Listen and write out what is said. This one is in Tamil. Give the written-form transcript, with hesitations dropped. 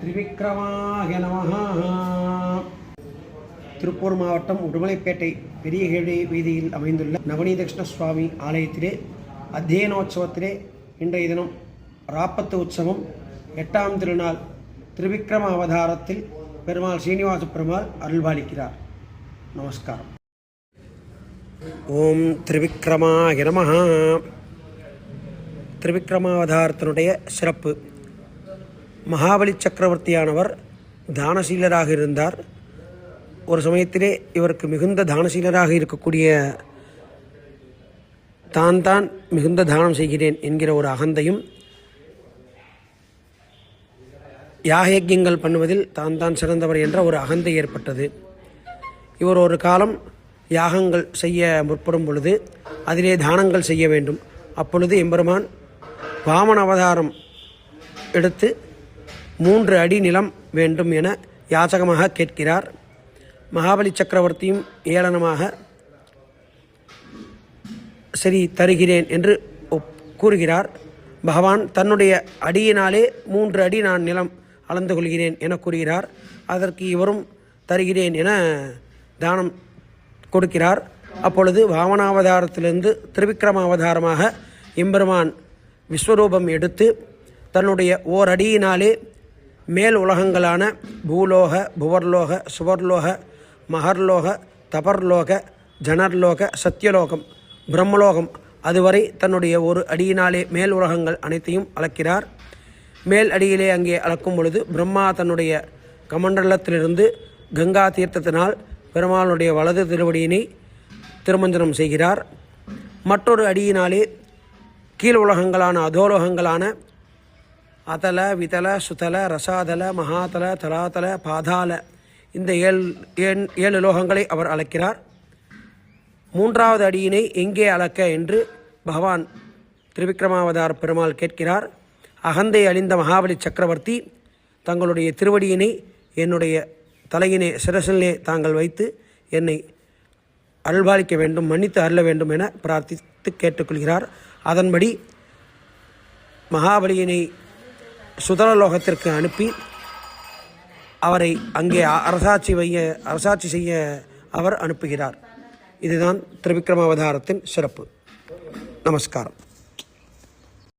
திரிவிக்ரமாய நமஹ. திருப்பூர் மாவட்டம் உடுமலைப்பேட்டை பெரியகேழி வீதியில் அமைந்துள்ள நவநீத கிருஷ்ண சுவாமி ஆலயத்திலே அத்தியனோற்சவத்திலே இன்றைய தினம் ராப்பத்து உற்சவம் 8ஆம் திருநாள் திரிவிக்ரம அவதாரத்தில் பெருமாள் ஸ்ரீனிவாச பெருமாள் அருள்பாலிக்கிறார். நமஸ்காரம். ஓம் திரிவிக்ரமாய நமஹ. திரிவிக்ரமாவதாரத்தினுடைய சிறப்பு. மகாபலி சக்கரவர்த்தியானவர் தானசீலராக இருந்தார். ஒரு சமயத்திலே இவருக்கு மிகுந்த தானசீலராக இருக்கக்கூடிய தான் மிகுந்த தானம் செய்கிறேன் என்கிற ஒரு அகந்தையும், யாகயஜ்யங்கள் பண்ணுவதில் தான் சிறந்தவர் என்ற ஒரு அகந்தை ஏற்பட்டது. இவர் ஒரு காலம் யாகங்கள் செய்ய முற்படும் பொழுது அதிலே தானங்கள் செய்ய வேண்டும். அப்பொழுது எம்பெருமான் வாமன அவதாரம் எடுத்து 3 அடி நிலம் வேண்டும் என யாச்சகமாக கேட்கிறார். மகாபலி சக்கரவர்த்தியும் ஏளனமாக சரி தருகிறேன் என்று கூறுகிறார். பகவான் தன்னுடைய அடியினாலே 3 அடி நான் நிலம் அளந்து கொள்கிறேன் என கூறுகிறார். அதற்கு இவரும் தருகிறேன் என தானம் கொடுக்கிறார். அப்பொழுது வாமனாவதாரத்திலிருந்து திரிவிக்ரமாவதாரமாக எம்பெருமான் விஸ்வரூபம் எடுத்து தன்னுடைய ஓரடியினாலே மேல் உலகங்களான பூலோக, புவர்லோக, சுவர்லோக, மகர்லோக, தபர்லோக, ஜனர்லோக, சத்தியலோகம், பிரம்மலோகம் அதுவரை தன்னுடைய ஒரு அடியினாலே மேல் உலகங்கள் அனைத்தையும் அளக்கிறார். மேல் அடியிலே அங்கே அளக்கும் பொழுது பிரம்மா தன்னுடைய கமண்டலத்திலிருந்து கங்கா தீர்த்தத்தினால் பெருமாளுடைய வலது திருவடியினை திருமஞ்சனம் செய்கிறார். மற்றொரு அடியினாலே கீழ் உலகங்களான அதோலோகங்களான அதல, விதல, சுதல, ரசாதல, மகாதல, தலாதல, பாதாள இந்த 7 லோகங்களை அவர் அளக்கிறார். 3வது அடியினை எங்கே அளக்க என்று பகவான் திரிவிக்ரமாவதார பெருமாள் கேட்கிறார். அகந்தை அழிந்த மகாபலி சக்கரவர்த்தி தங்களுடைய திருவடியினை என்னுடைய தலையினை சிரசிலே தாங்கள் வைத்து என்னை அருள்பாலிக்க வேண்டும், மன்னித்து அருள வேண்டும் என பிரார்த்தித்து கேட்டுக்கொள்கிறார். அதன்படி மகாபலியினை சுதலலோகத்திற்கு அனுப்பி அவரை அங்கே அரசாட்சி செய்ய அவர் அனுப்புகிறார். இதுதான் திரிவிக்ரமாவதாரத்தின் சிறப்பு. நமஸ்காரம்.